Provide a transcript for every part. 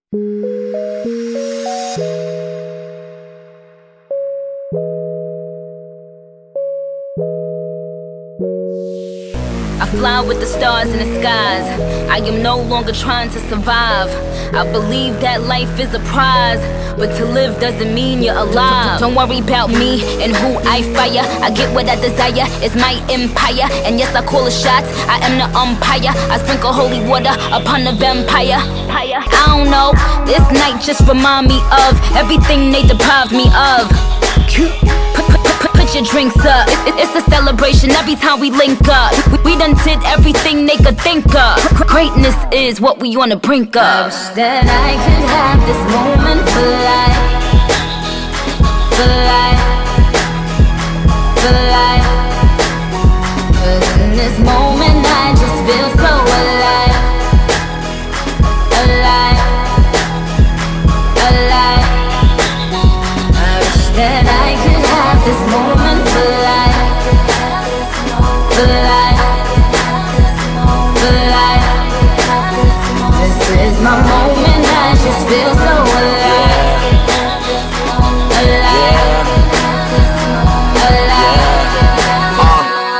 I fly with the stars in the skies. I am no longer trying to survive. I believe that life is a prize, but to live doesn't mean you're alive. Don't worry about me and who I fire. I get what I desire, it's my empire. And yes, I call the shots, I am the umpire. I sprinkle holy water upon the vampire. I don't know, this night just remind me of everything they deprived me of. Put your drinks up, it's a celebration every time we link up. We done did everything they could think of. Greatness is what we on the brink of. I wish that I could have this moment for life. For life. For life. 'Cause in this moment I just feel so alive. Alive. Alive. I wish that I could have this moment for life. For life. For life. This is my moment, I just feel so alive. Alive. Alive.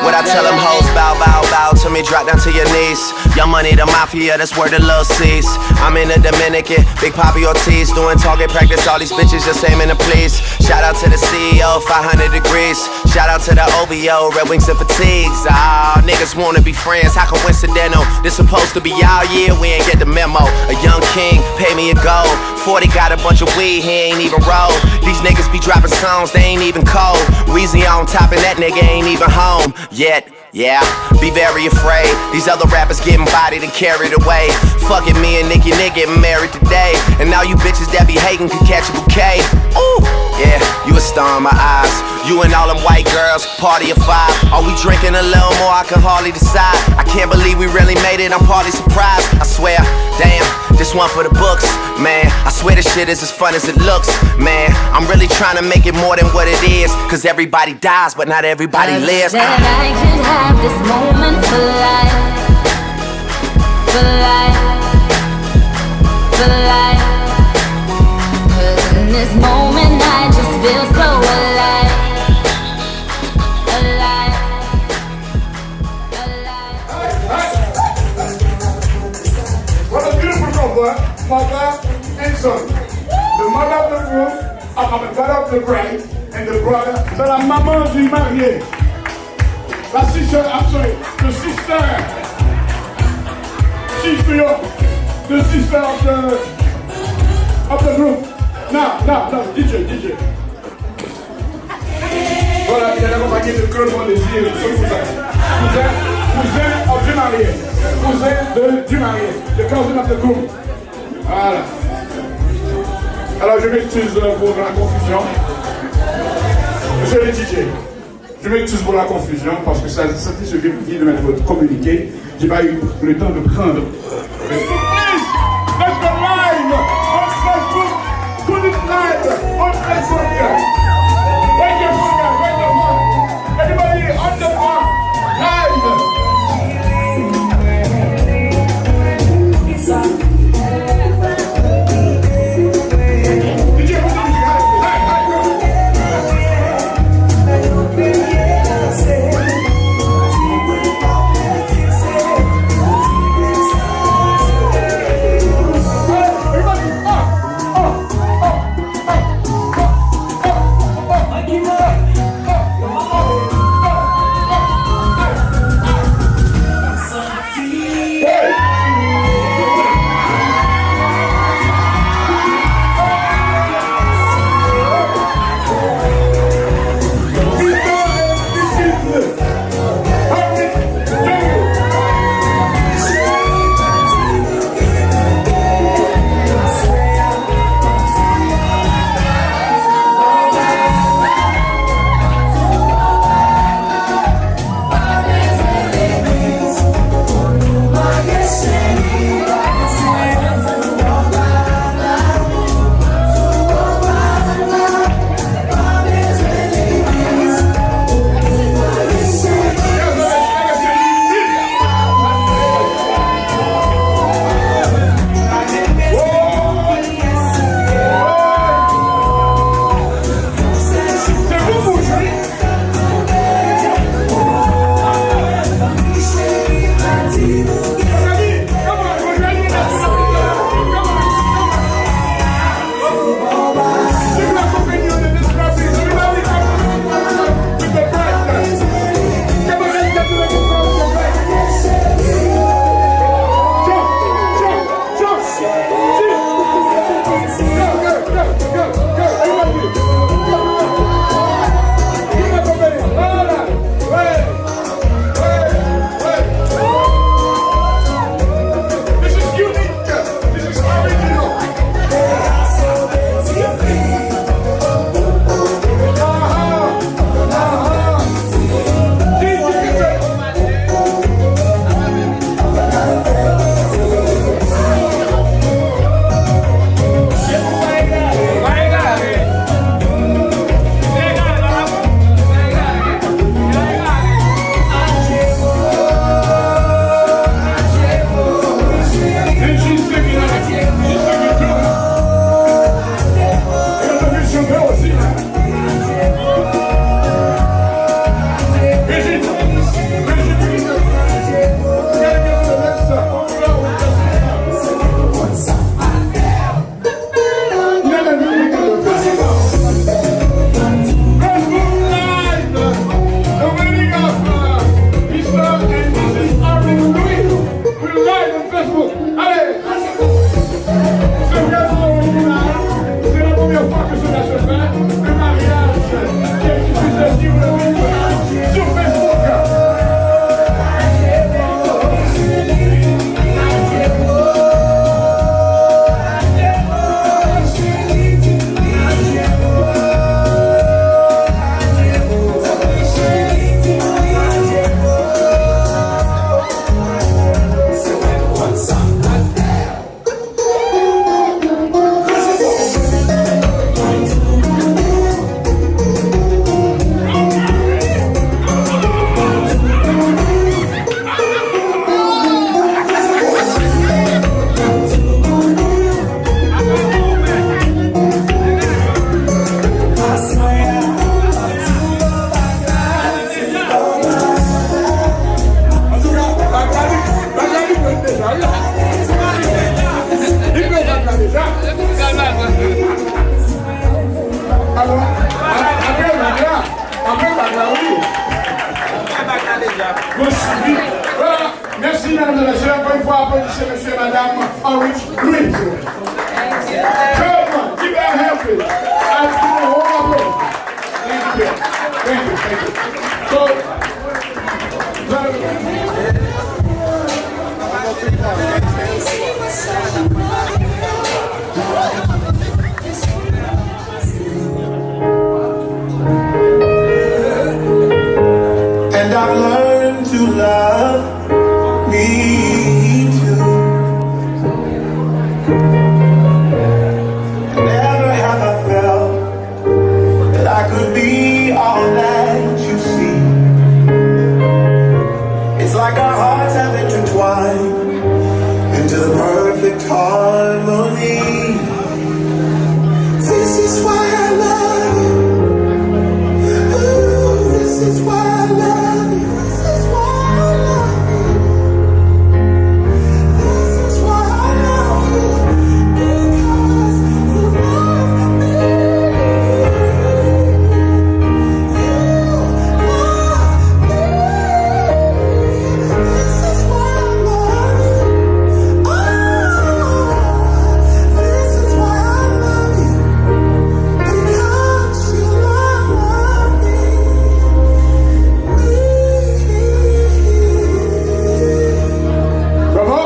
What I tell them hoes, bow, bow, bow to me, drop down to your knees. Young Money, the Mafia, that's where the love sees. I'm in the Dominican, Big Papi Ortiz, doing target practice, all these bitches just aiming to please. Shout out to the CEO, 500 degrees. Shout out to the OVO, Red Wings and Fatigues. Ah, niggas wanna be friends, how coincidental? This supposed to be our year, we ain't get the memo. A young king, pay me a gold. 40 got a bunch of weed, he ain't even roll. These niggas be dropping songs, they ain't even cold. Weezy on top and that nigga ain't even home yet. Yeah, be very afraid. These other rappers getting bodied and carried away. Fuck it, me and Nicki getting married today. And now you bitches that be hating could catch a bouquet. Ooh, yeah, you a star in my eyes. You and all them white girls, party of 5. Are we drinking a little more? I can hardly decide. I can't believe we really made it, I'm partly surprised. I swear, damn, this one for the books. Man, I swear this shit is as fun as it looks. Man, I'm really trying to make it more than what it is. 'Cause everybody dies, but not everybody lives. That I could have this moment for life. For life. For life. 'Cause in this moment I just feel so alive. Alive. Alive. What a beautiful couple, mother and son. The mother of the groom, the father of the bride, and the brother. C'est la maman du marié. La sister, I'm sorry, the sister. The sister of the group. No, DJ. Voilà, il est accompagné de Claude Mondésir, son cousin. Cousin du marié. Cousin du marié. The cousin of the group. Voilà. Alors je m'excuse pour la confusion. Monsieur le DJ, je m'excuse pour la confusion parce que ça ce que vient de mettre communiqué. J'ai pas eu le temps de prendre. Please, let's go live on Facebook. Put it live on Facebook. Wait your phone. Everybody on the phone. Live. applaudissez monsieur et madame Ollrich Louis. Third one, keep that happy. I give you a whole applause. Thank you. Thank you. Thank you. So, and I've learned to love me too. Never have I felt that I could be all that you see. It's like our hearts have intertwined into the perfect harmony. This is why I love you. Ooh, this is why I love you. This is why I love you. This is why I love you. Because you love me. You love me. This is why I love you. Oh, this is why I love you. Because you love me. bravo.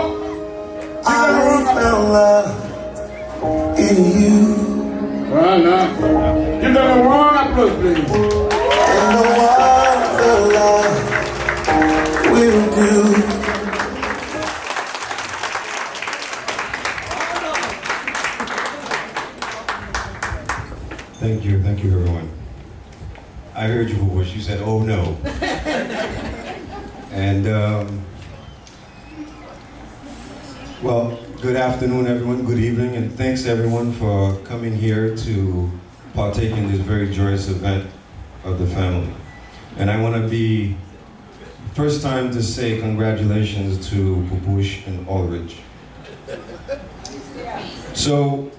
I found love in you, Voilà. Give them a warm applause, please. and no other love will do. Thank you, everyone. I heard you, Bush. You said, "Oh no," and well, good afternoon, everyone. Good evening, and thanks everyone for coming here to partake in this very joyous event of the family. And I want to be first time to say congratulations to Bush and Ollrich. So.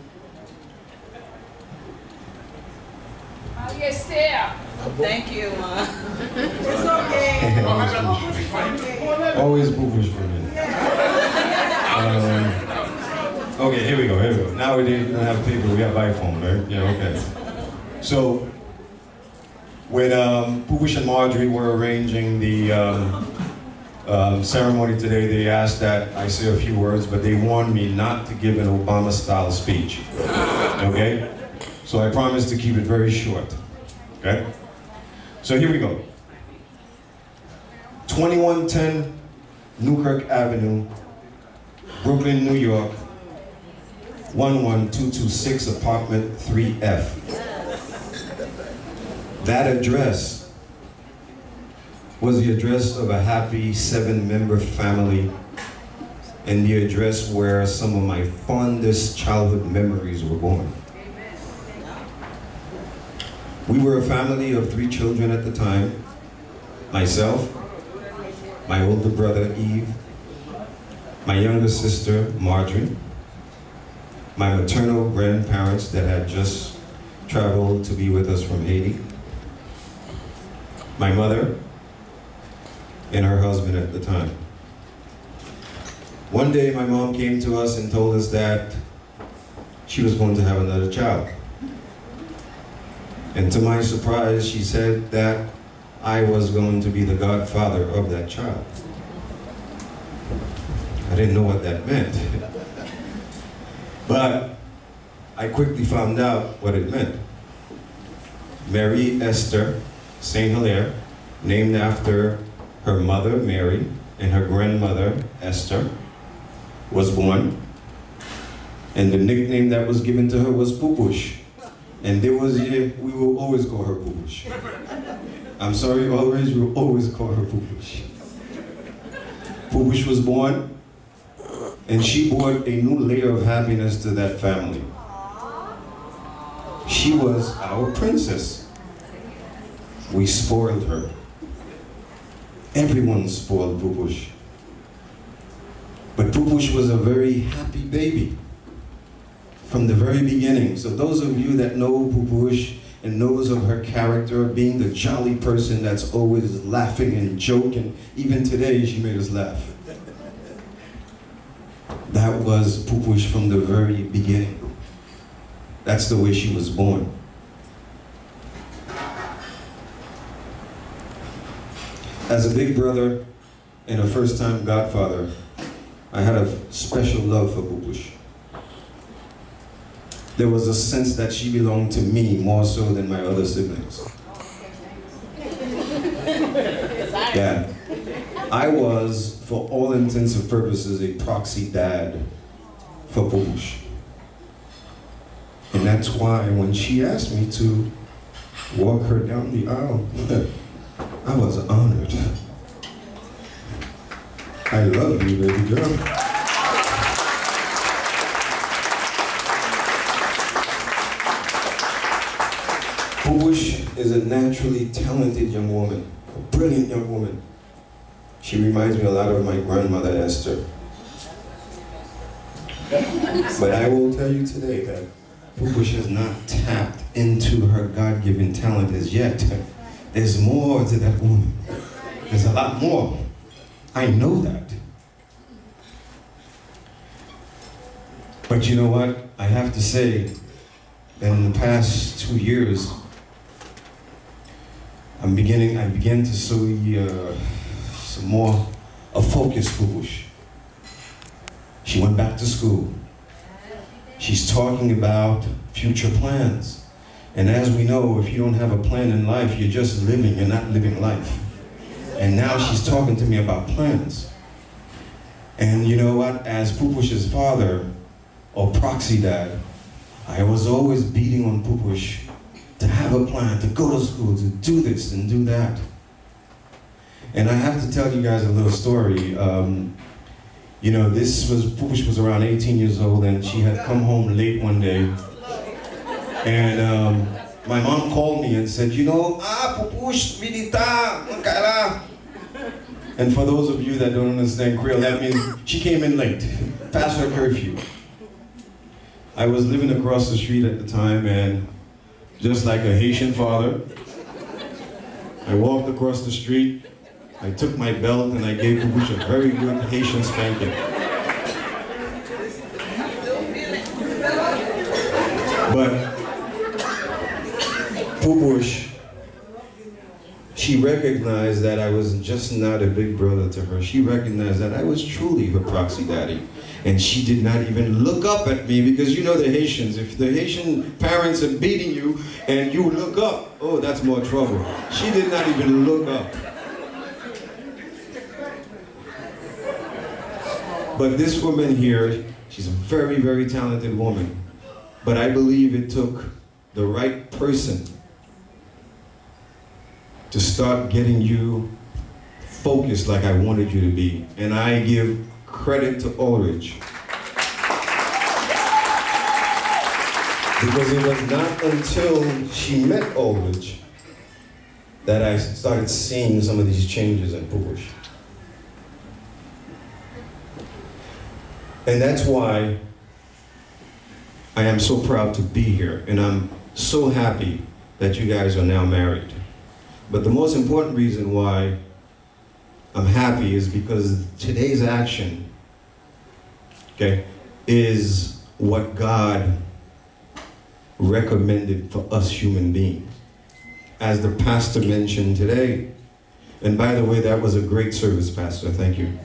Yes, there. Thank you, Ma. It's okay. Always Bush for me. Okay, here we go. Nowadays we don't have paper, we have iPhone, right? Yeah, okay. So, when Bush and Marjorie were arranging the ceremony today, they asked that I say a few words, but they warned me not to give an Obama-style speech. Okay? So I promised to keep it very short. Okay? So here we go. 2110 Newkirk Avenue, Brooklyn, New York, 11226, apartment 3F. That address was the address of a happy 7-member family and the address where some of my fondest childhood memories were born. We were a family of 3 children at the time. Myself, my older brother Eve, my younger sister Marjorie, my maternal grandparents that had just traveled to be with us from Haiti, my mother, and her husband at the time. One day my mom came to us and told us that she was going to have another child. And to my surprise, she said that I was going to be the godfather of that child. I didn't know what that meant. But I quickly found out what it meant. Mary Esther St. Hilaire, named after her mother, Mary, and her grandmother, Esther, was born. And the nickname that was given to her was Pupush. And we will always call her Pupush. I'm sorry, Ollrich, we will always call her Pupush. Pupush was born, and she brought a new layer of happiness to that family. She was our princess. We spoiled her. Everyone spoiled Pupush. But Pupush was a very happy baby from the very beginning. So those of you that know Pupush and knows of her character, being the jolly person that's always laughing and joking, even today she made us laugh. that was Pupush from the very beginning. That's the way she was born. As a big brother and a first-time godfather, I had a special love for Pupush. There was a sense that she belonged to me more so than my other siblings. Yeah. I was, for all intents and purposes, a proxy dad for Pupush. And that's why when she asked me to walk her down the aisle, I was honored. I love you, baby girl. Pupush is a naturally talented young woman, a brilliant young woman. She reminds me a lot of my grandmother, Esther. But I will tell you today that Pupush has not tapped into her God-given talent as yet. There's more to that woman. There's a lot more. I know that. But you know what? I have to say that in the past 2 years, I began to see some more a focused Pupush. She went back to school. She's talking about future plans. And as we know, if you don't have a plan in life, you're just living, you're not living life. And now she's talking to me about plans. And you know what? As Pupush's father, or proxy dad, I was always beating on Pupush to have a plan, to go to school, to do this and do that. And I have to tell you guys a little story. You know, Pupush was around 18 years old, and she had come home late one day. And my mom called me and said, you know, Pupush, milita, magkala. And for those of you that don't understand Creole, that means she came in late, past her curfew. I was living across the street at the time, and just like a Haitian father, I walked across the street, I took my belt, and I gave Pupush a very good Haitian spanking. But Pupush, she recognized that I was just not a big brother to her. She recognized that I was truly her proxy daddy. And she did not even look up at me, because you know the Haitians, if the Haitian parents are beating you and you look up, oh, that's more trouble. She did not even look up. But this woman here, she's a very, very talented woman. But I believe it took the right person to start getting you focused like I wanted you to be. And I give credit to Ollrich. Because it was not until she met Ollrich that I started seeing some of these changes in Pupush. And that's why I am so proud to be here, and I'm so happy that you guys are now married. But the most important reason why I'm happy is because today's action, okay, is what God recommended for us human beings. As the pastor mentioned today, and by the way, that was a great service, Pastor, thank you.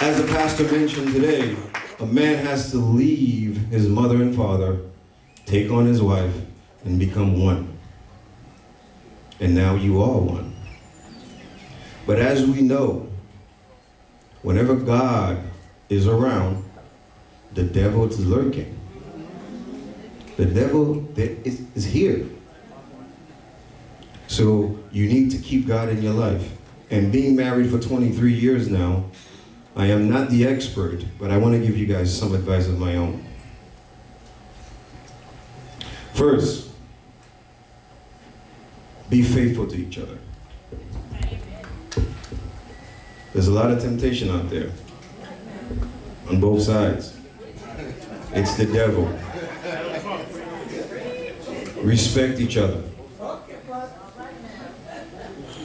As the pastor mentioned today, a man has to leave his mother and father, take on his wife, and become one. And now you are one. But as we know, whenever God is around, the devil is lurking. The devil is here. So you need to keep God in your life. And being married for 23 years now, I am not the expert, but I want to give you guys some advice of my own. First, be faithful to each other. There's a lot of temptation out there, on both sides. It's the devil. Respect each other.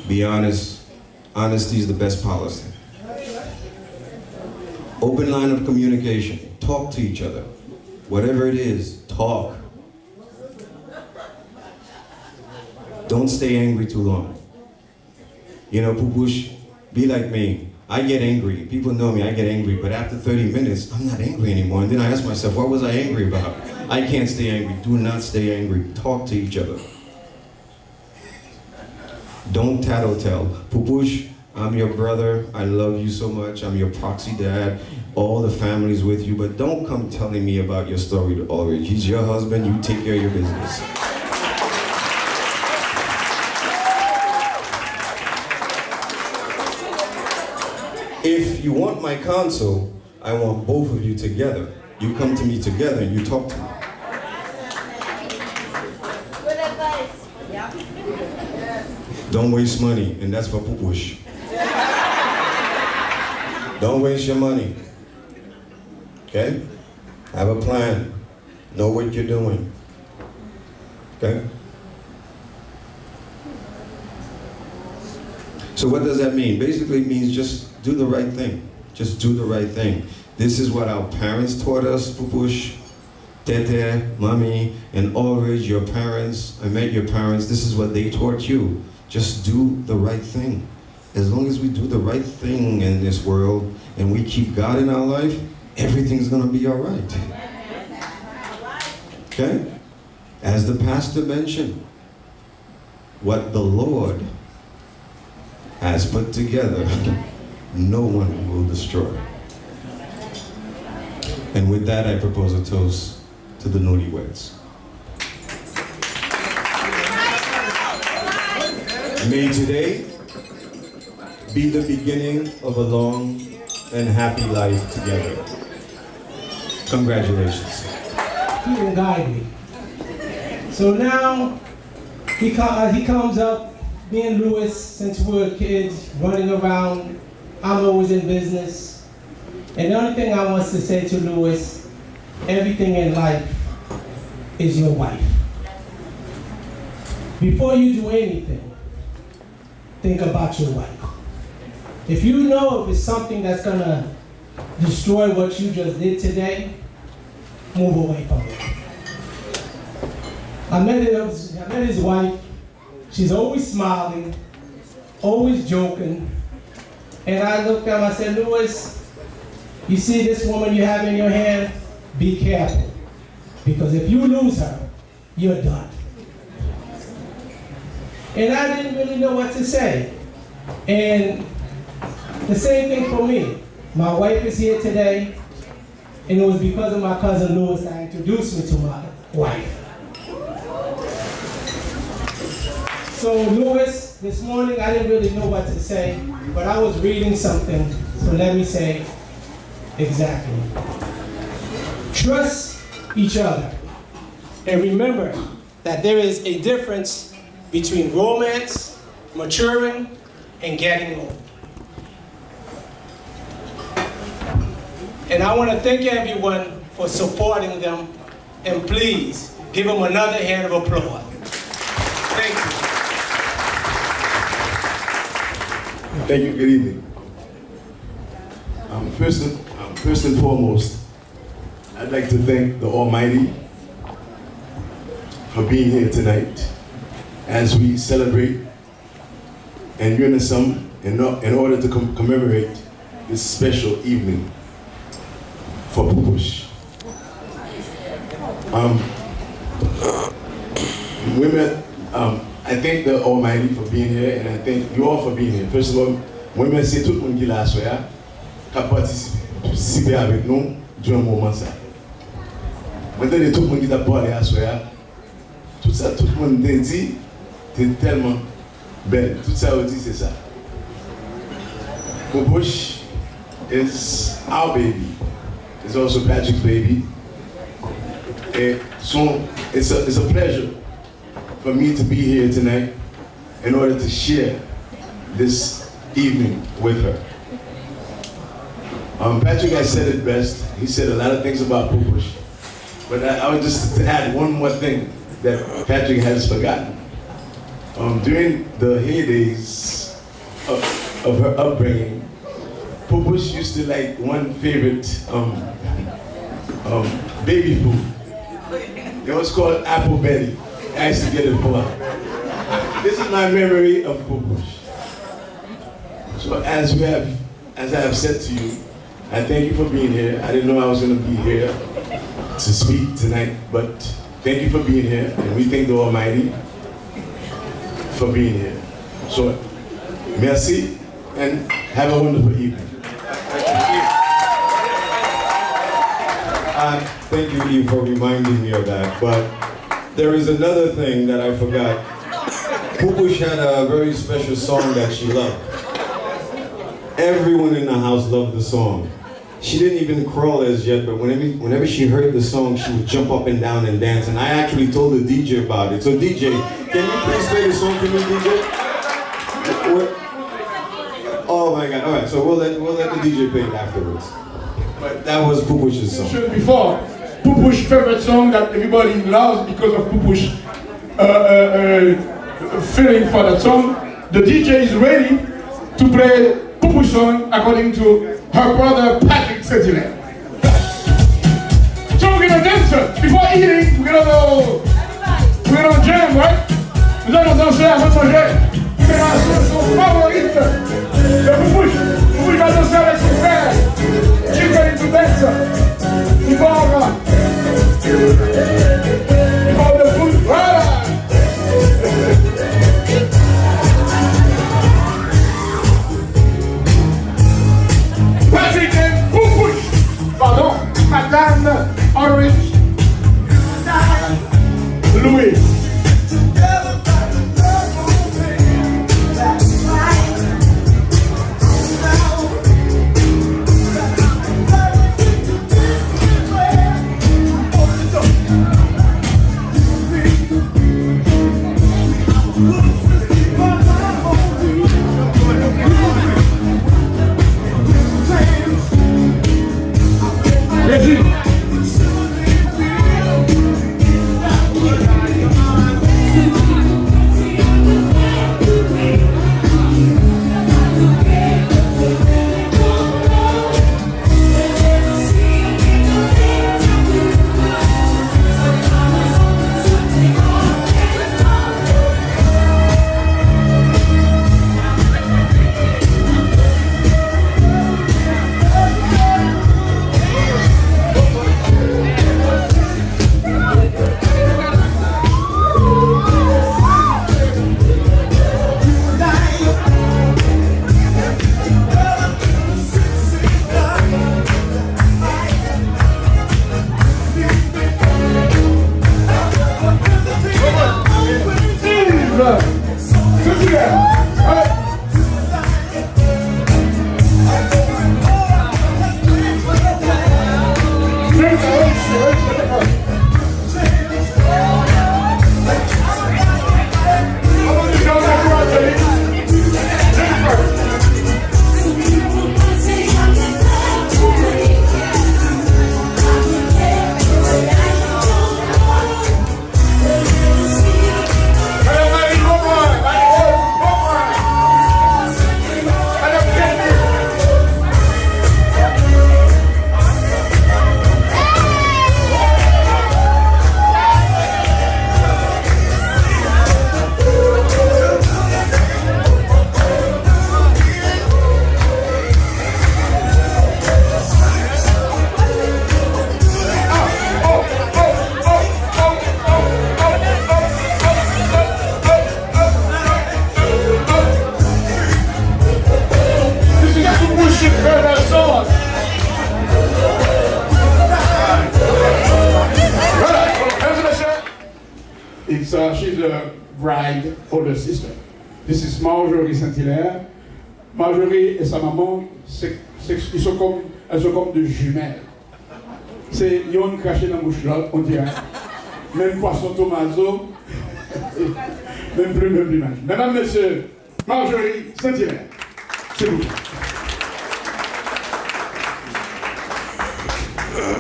Be honest. Honesty is the best policy. Open line of communication. Talk to each other. Whatever it is, talk. Don't stay angry too long. You know, Pupush, be like me. I get angry. People know me, I get angry. But after 30 minutes, I'm not angry anymore. And then I ask myself, what was I angry about? I can't stay angry. Do not stay angry. Talk to each other. Don't tattletale. Pupush, I'm your brother. I love you so much. I'm your proxy dad. All the family's with you. But don't come telling me about your story to Ollrich. He's your husband. You take care of your business. If you want my counsel, I want both of you together. You come to me together and you talk to me. Good advice. Don't waste money, and that's for Pupush. Don't waste your money. Okay? Have a plan. Know what you're doing. Okay? So what does that mean? Basically it means just do the right thing. Just do the right thing. This is what our parents taught us, Pupush, Tete, Mommy, and Ollrich, your parents. I met your parents. This is what they taught you. Just do the right thing. As long as we do the right thing in this world and we keep God in our life, everything's gonna be all right. Okay? As the pastor mentioned, what the Lord has put together, no one will destroy. And with that, I propose a toast to the newlyweds. May today be the beginning of a long and happy life together. Congratulations. He will guide me. So now he comes up, me and Louis, since we were kids, running around. I'm always in business. And the only thing I want to say to Louis, everything in life is your wife. Before you do anything, think about your wife. If you know if it's something that's gonna destroy what you just did today, move away from it. I met his wife. She's always smiling, always joking. And I looked at him, I said, Louis, you see this woman you have in your hand? Be careful. Because if you lose her, you're done. And I didn't really know what to say. And the same thing for me. My wife is here today, and it was because of my cousin Louis that introduced me to my wife. So Louis, this morning I didn't really know what to say, but I was reading something, so let me say exactly. Trust each other, and remember that there is a difference between romance, maturing, and getting old. And I want to thank everyone for supporting them, and please give them another hand of applause. Thank you. Thank you. Good evening. First and foremost, I'd like to thank the Almighty for being here tonight as we celebrate in unison in order to commemorate this special evening for Pupush. Women, I thank the Almighty for being here, and I thank you all for being here. First of all, je remercie tout le monde qui l'a soya, qui a participé avec nous durant le moment ça. Maintenant, tout le monde qui a parlé à soya, tout ça, tout le monde a dit, t'es tellement belle. Tout ça, on dit, c'est ça. Pupush is our baby. It's also Patrick's baby. And so it's a pleasure for me to be here tonight in order to share this evening with her. Patrick has said it best. He said a lot of things about Pupush. But I would just to add one more thing that Patrick has forgotten. During the heydays of her upbringing, Pupush used to like one favorite baby food. It was called apple belly. I used to get it for her. This is my memory of Pupush. So as I have said to you, I thank you for being here. I didn't know I was going to be here to speak tonight, but thank you for being here, and we thank the Almighty for being here. So, merci, and have a wonderful evening. Thank you, Eve, for reminding me of that. But there is another thing that I forgot. Pupush had a very special song that she loved. Everyone in the house loved the song. She didn't even crawl as yet, but whenever she heard the song, she would jump up and down and dance. And I actually told the DJ about it. So DJ, can you please play the song for me, DJ? Oh my God! All right, so we'll let the DJ play it afterwards. But that was Pupush's song. Before, Pupush's favorite song that everybody loves because of Pupush's feeling for that song. The DJ is ready to play Pupush's song according to her brother Patrick Saint-Hilaire. So we're gonna dance before eating. We're gonna jam, right? Nous allons danser avant de manger. C'est la chanson favorite de Pupush. Pupush va danser avec son frère. She's ready to dance. Before the food. Voilà. Patrick and Pupush. Pardon, Madame Ollrich. Louis. She's a bride, older sister. This is Marjorie Saint-Hilaire. Marjorie et sa maman, elles sont comme deux jumelles. C'est yon craché dans la bouche l'autre, on dirait. Même poisson tomazo, même plus. Mesdames, messieurs, Marjorie Saint-Hilaire. C'est vous.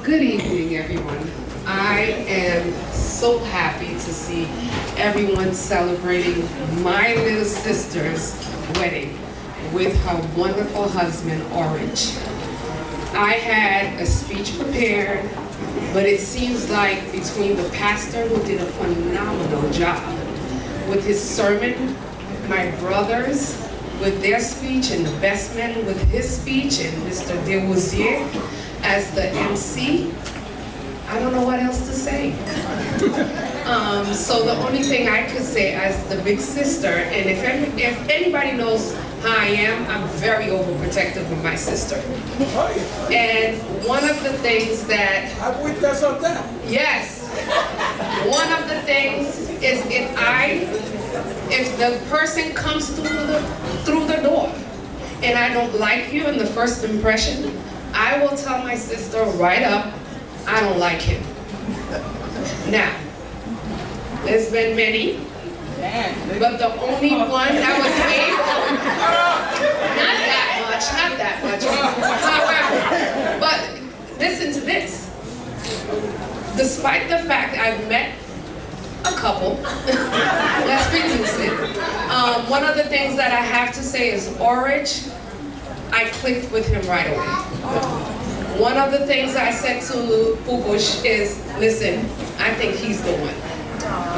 Good evening, everyone. I am so happy to see everyone celebrating my little sister's wedding. with her wonderful husband, Ollrich. I had a speech prepared, but it seems like between the pastor, who did a phenomenal job with his sermon, my brothers with their speech, and the best man with his speech, and Mr. Desrosiers as the MC, I don't know what else to say. So the only thing I could say as the big sister, and if anybody knows how I am, I'm very overprotective of my sister. And one of the things that... I've witnessed of that. Yes. One of the things is if the person comes through the door and I don't like you in the first impression, I will tell my sister right up, I don't like him. Now, there's been many, but the only one that was able, not that much. However, but listen to this. Despite the fact I've met a couple, let's reduce it. One of the things that I have to say is Ollrich, I clicked with him right away. One of the things I said to Pupush is, listen, I think he's the one,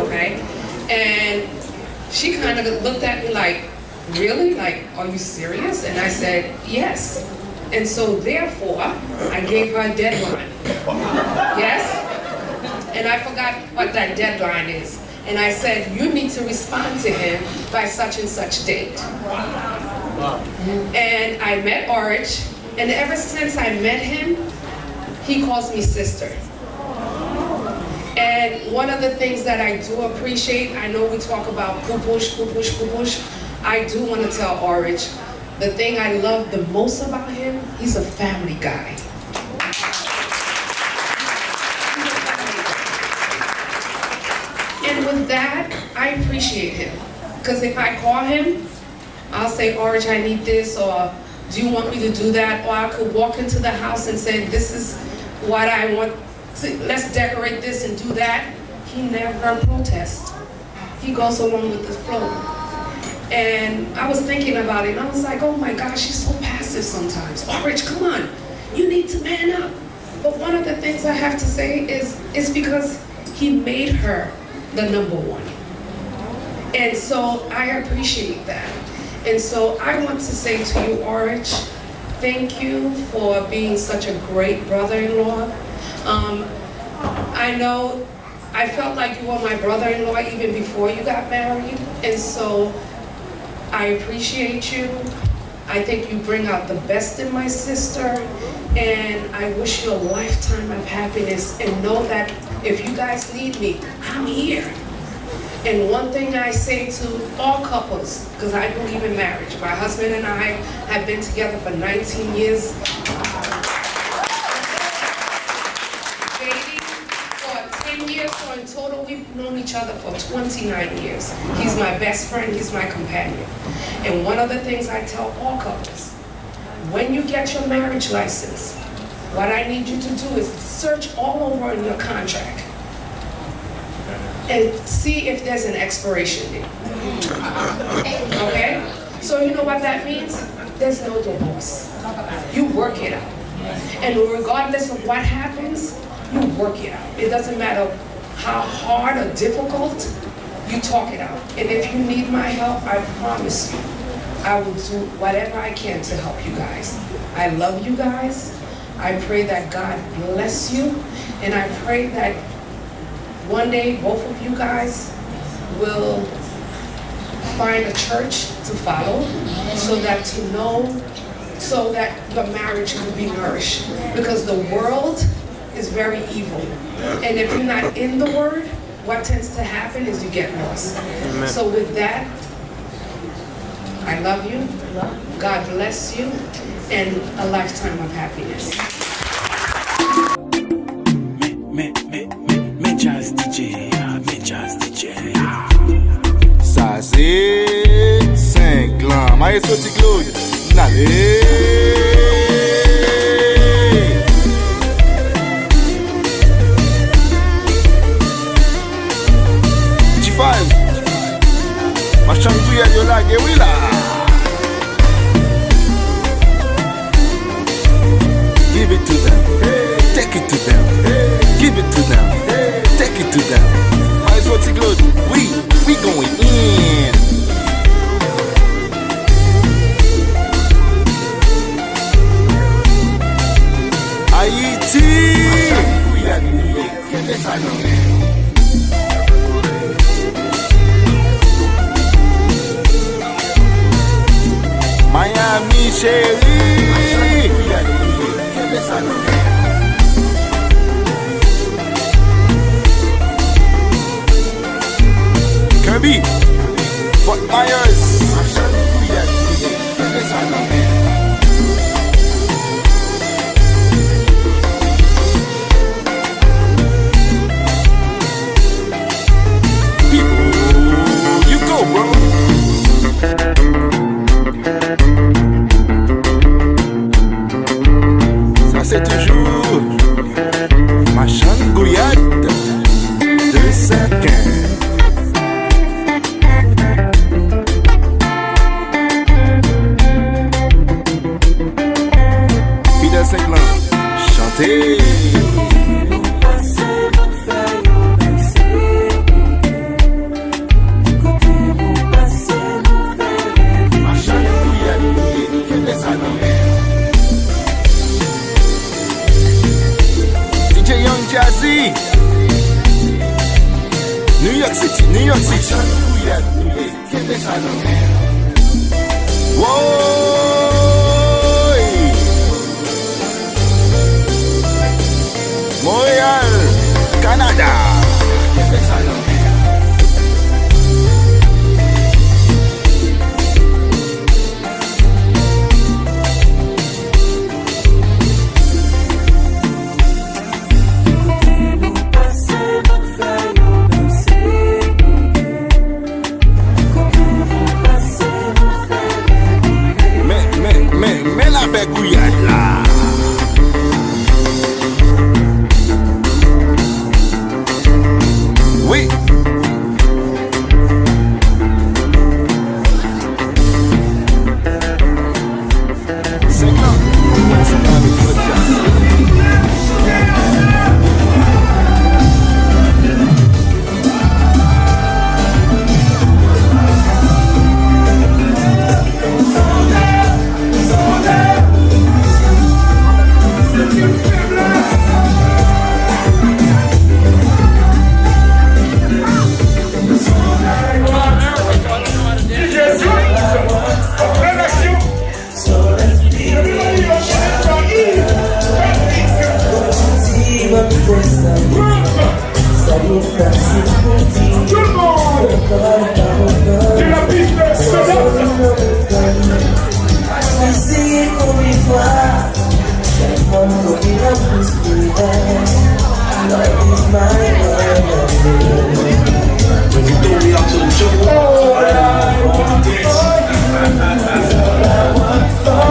okay? And she kind of looked at me like, really? Like, are you serious? And I said, yes. And so therefore, I gave her a deadline. Yes? And I forgot what that deadline is. And I said, you need to respond to him by such and such date. And I met Ollrich, and ever since I met him, he calls me sister. And one of the things that I do appreciate, I know we talk about pupush. I do want to tell Ollrich, the thing I love the most about him, he's a family guy. And with that, I appreciate him. Because if I call him, I'll say, Ollrich, I need this, or do you want me to do that? Or I could walk into the house and say, this is what I want, let's decorate this and do that. He never protests. He goes along with the flow. And I was thinking about it, and I was like, oh my gosh, he's so passive sometimes. Ollrich, come on, you need to man up. But one of the things I have to say is, it's because he made her the number one. And so I appreciate that. And so I want to say to you, Ollrich, thank you for being such a great brother-in-law. I know I felt like you were my brother-in-law even before you got married. And so I appreciate you. I think you bring out the best in my sister. And I wish you a lifetime of happiness. And know that if you guys need me, I'm here. And one thing I say to all couples, because I believe in marriage, my husband and I have been together for 19 years. Dating for 10 years, so in total we've known each other for 29 years. He's my best friend, he's my companion. And one of the things I tell all couples, when you get your marriage license, what I need you to do is search all over in your contract and see if there's an expiration date. Okay? So you know what that means? There's no divorce. You work it out. And regardless of what happens, you work it out. It doesn't matter how hard or difficult, you talk it out. And if you need my help, I promise you, I will do whatever I can to help you guys. I love you guys. I pray that God bless you. And I pray that one day, both of you guys will find a church to follow so that your marriage will be nourished. Because the world is very evil. And if you're not in the Word, what tends to happen is you get lost. Amen. So with that, I love you. God bless you. And a lifetime of happiness. Ça c'est cinglant. Maestro Ticloud, n'allez. G5 Machan tuya yo la gewila. take it to them. Give it to them. Take it to them. Mais what you good? We going in. Haiti. Miami chérie. Kirby, Fort Myers. People, you go, bro. Ça c'est toujours ma changouillade de 5 ans. Fidèle Saint-Clan, chantez. DJ Young Jazzy, New York City, New York City. Whoa. Montréal, Canada. Mais la bégouillade là. Oui. C'est quand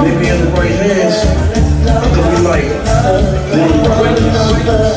Maybe in the right hands, it could be like one of the greatest.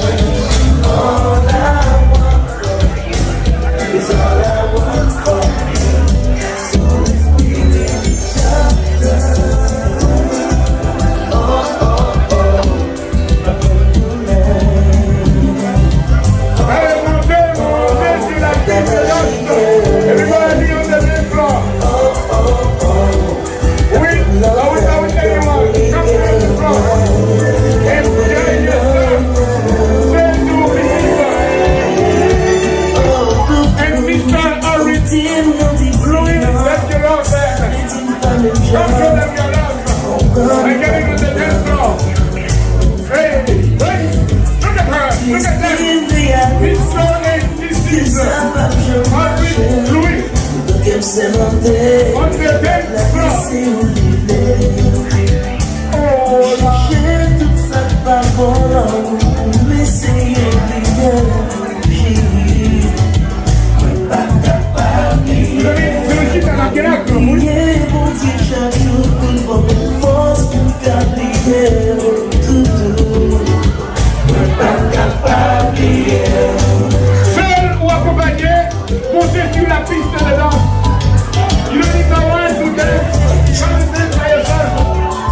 piste de danse. You don't need no one to dance. You can dance by yourself.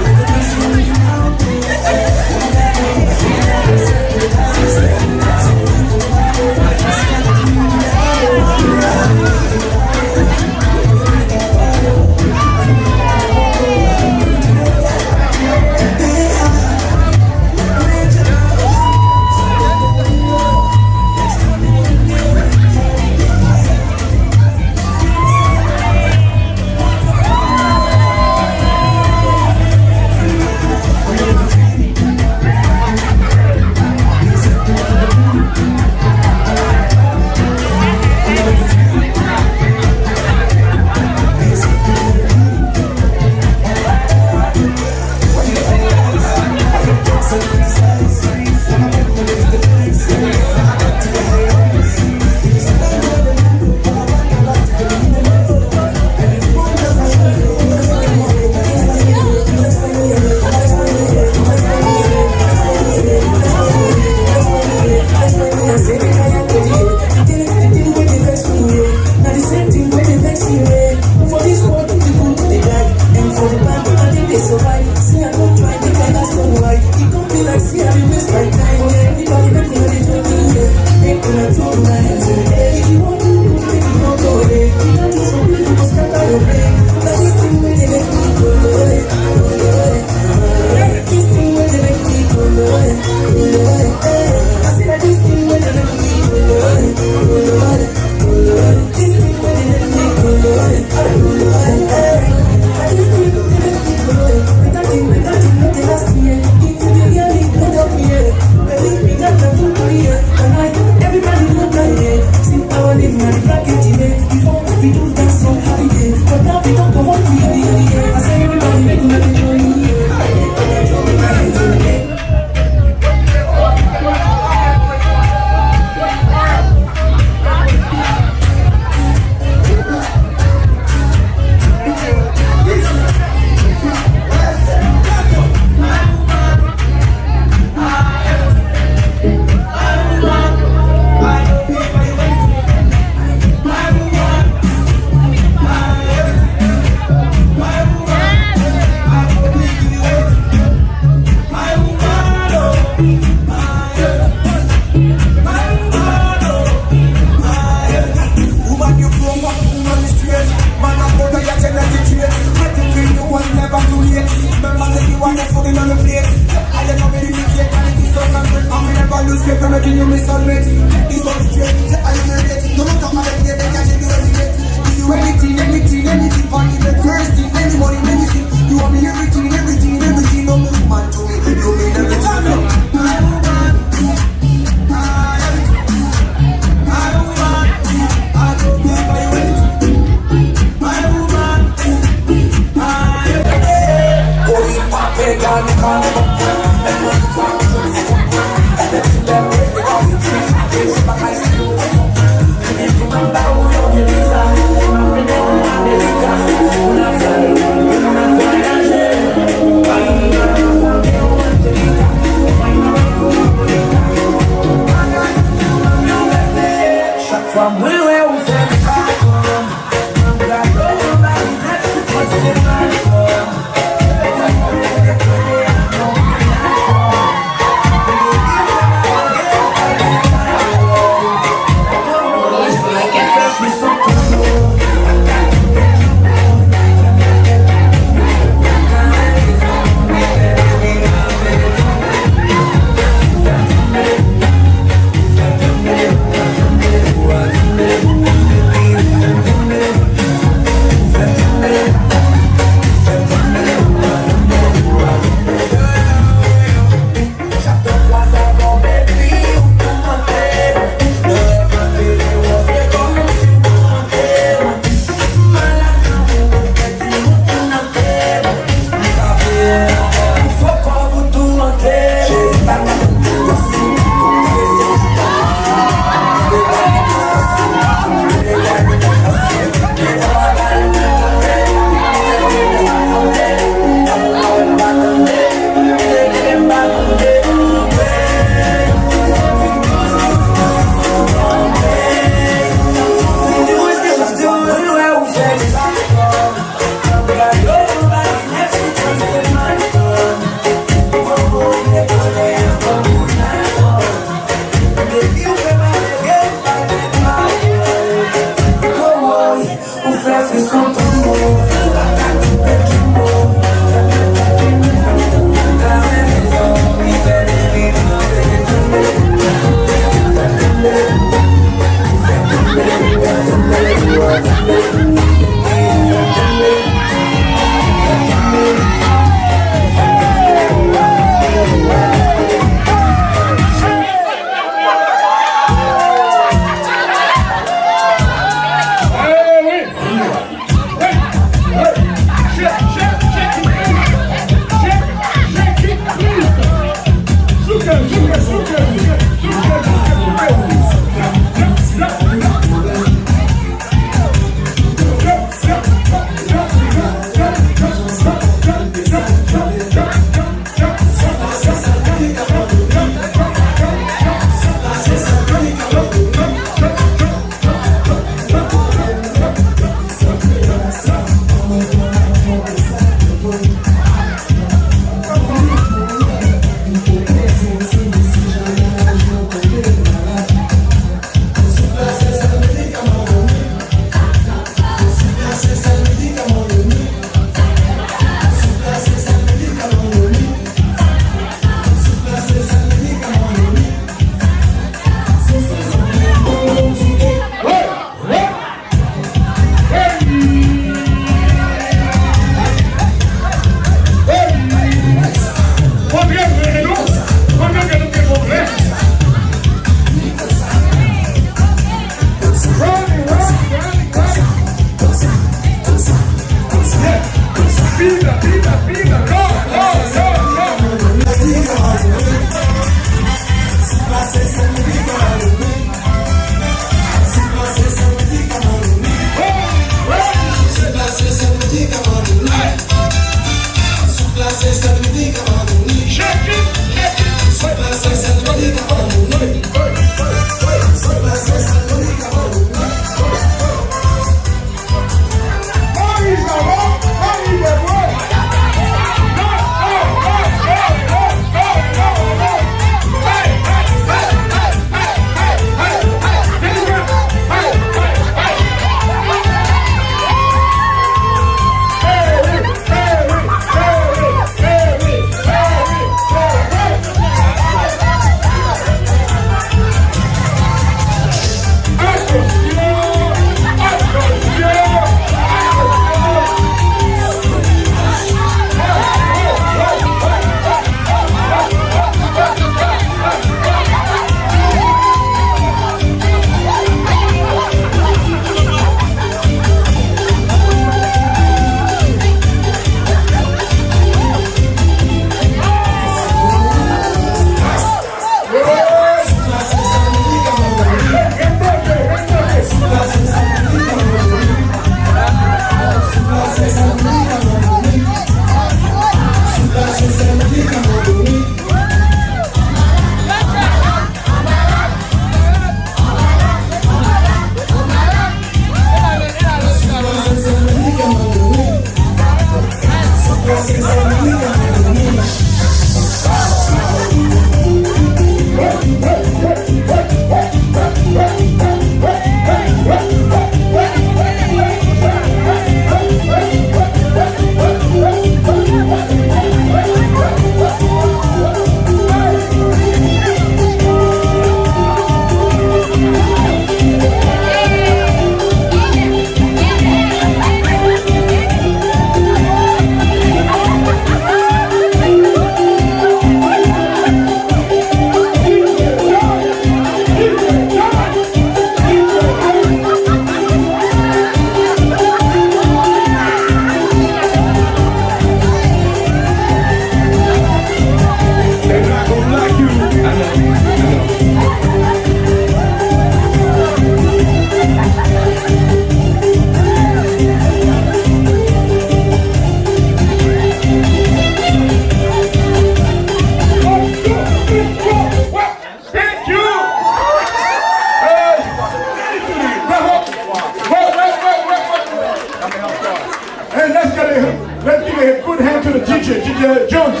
Jones,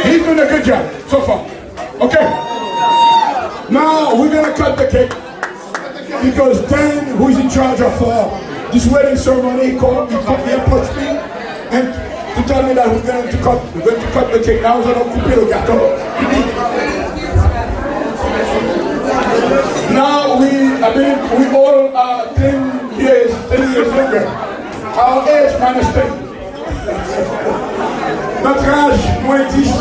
he's doing a good job so far. Okay. Now we're gonna cut the cake because Dan, who is in charge of this wedding ceremony, he approached me and to tell me that we're going to cut the cake. Now we're gonna couper le gâteau. Now we all are 10 years younger. Our age minus 10. Notre âge, moins 10.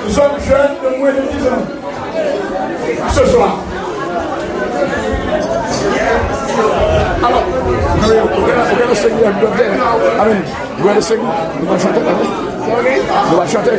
Nous sommes jeunes de moins de 10 ans. Ce soir. Alors, we're going to sing here. I mean, we're going to sing. Nous allons chanter. Nous allons chanter.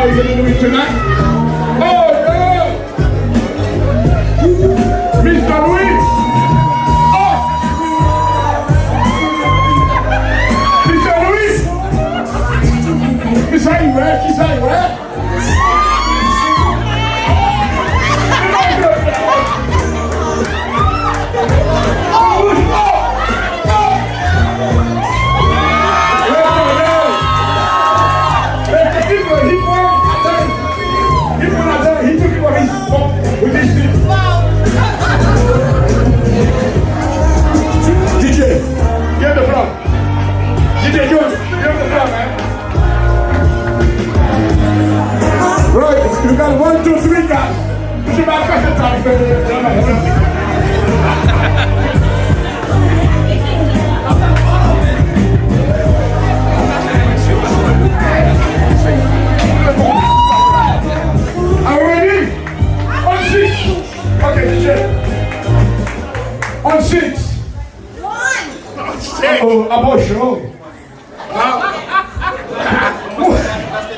you gonna do it tonight? Oh, yeah! Mr. Louis! Oh! Mr. Louis! Kiss how you wear? Kiss how you wear? DJ, get the front. DJ, get the front, man. Right, you got 1, 2, 3 guys. You should have got the time. Are we ready? On 6. Okay, DJ. On 6. 1. Oh, abortion.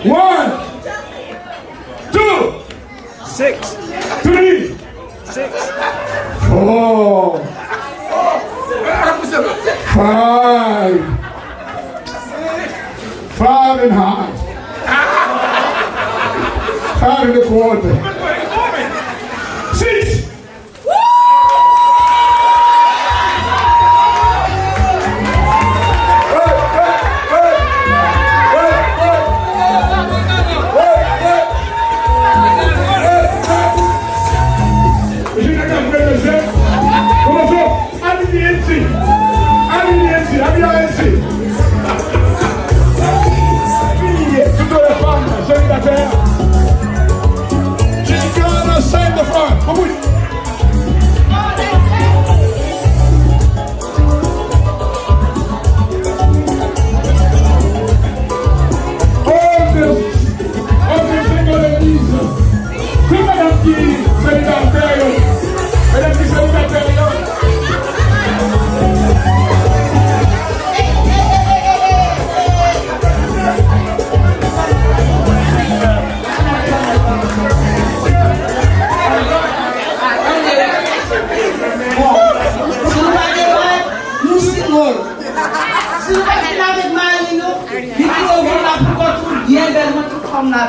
1, 2, 6. 3, 6. 4, 5. 5 and a half. 5 and a quarter. 6.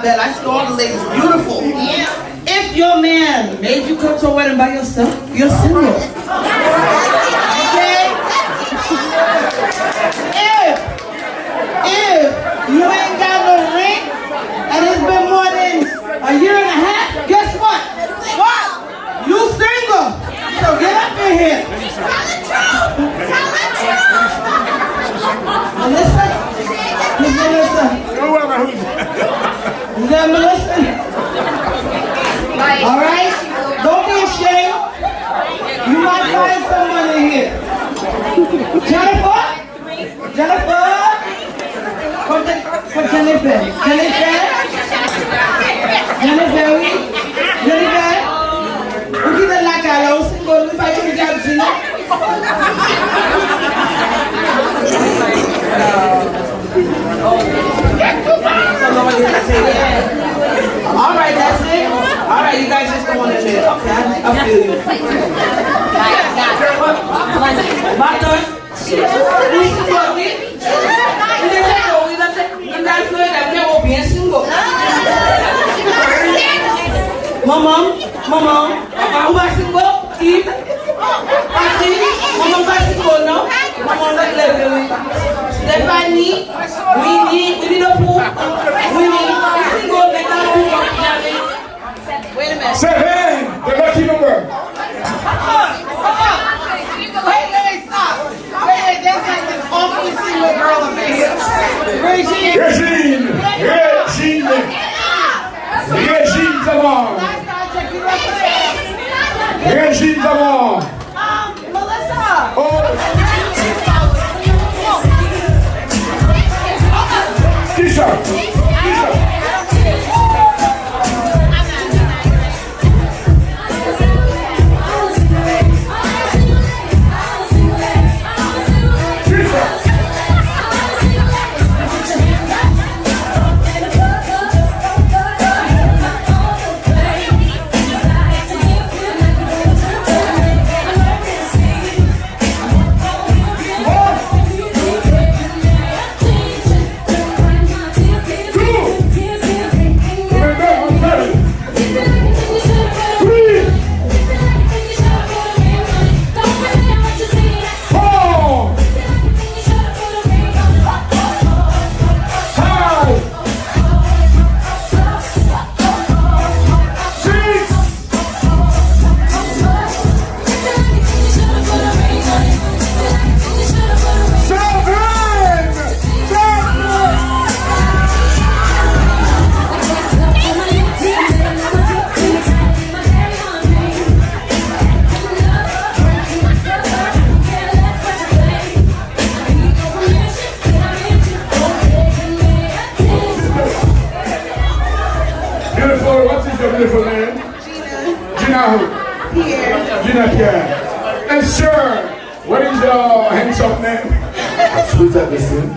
I see all the ladies beautiful. If your man made you come to a wedding by yourself, you're single. Okay? If you ain't got no ring and it's been more than a year and a half, guess what? What? You single. So get up in here. Melissa? Miss Melissa? Is that Melissa? All right? Don't be ashamed. You might find someone in here. Jennifer? Jennifer? For Jennifer. Jennifer? Jennifer? Jennifer? Who did that like I was single? If I could have seen it. All right, that's it. All right, you guys just don't want to live. Okay, I feel you. My turn. Mama, who was single? Eve? Mama was single, no? Mama was living. Stephanie, we need a pool. We need single, make a pool. Wait a minute. 7, the lucky number. Wait, stop. Wait, that's like this awfully single girl up here. Regine. Zamar. Regine Zamar. Melissa. Oh. Tisha. beautiful name? Gina who? Pierre. Gina Pierre. And sir, what is your handsome name? Fruit at the scene.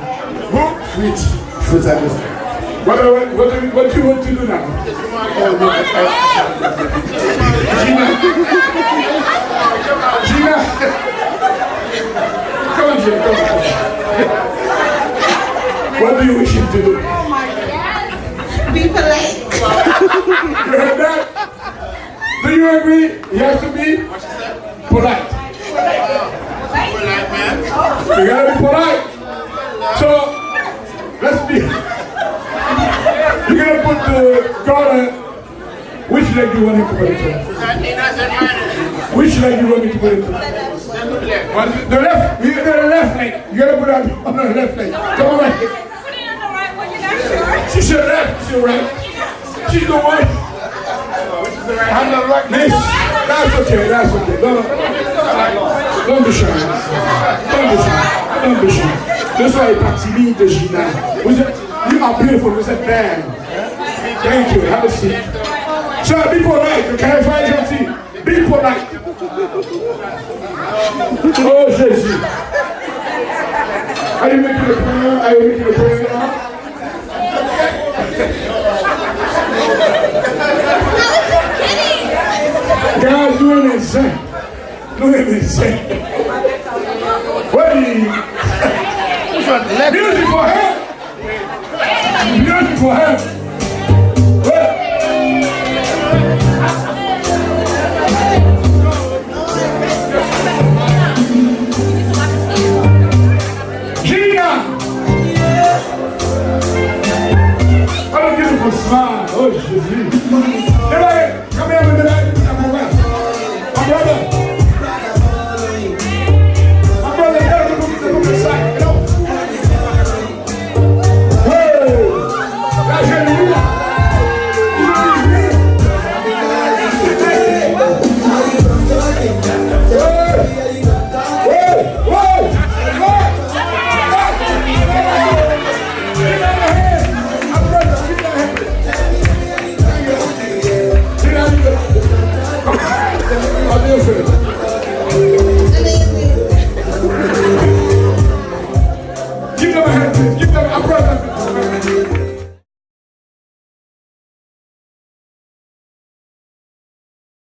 Who? Fruit at the scene. What do you want to do now? Gina. Gina. Come on, Gina, come on. What do you wish him to do? Be polite. You heard that? Do you agree? He has to be polite. Polite man. You gotta be polite. So, let's be. You're gonna put the garter. Which leg do you want him to put it to? Which leg do you want me to put it to? The left. You got the left leg. You gotta put it on the left leg. Come on, right. Put it on the right one, you're not sure? She said left. She's right. She's the one. I'm the right. Miss, that's okay. That's okay. Don't be shy. Don't be shy. Don't be shy. This way, Patsy, de Gina. You are beautiful. Vous êtes belle. Thank you. Have a seat. Sir, be polite. Okay, find your seat. Be polite. Oh, Jésus. Are you making a prayer? Are you making a prayer now? Guys, doing insane. Doing insane. What do you music for him? Music for him. What? Gina! What a beautiful smile. Oh, Jésus. Everybody, come here with me. My brother. My brother, you gotta look at the side, you know? Whoa! That's your new one. Give them a hand, please. Give them a brother.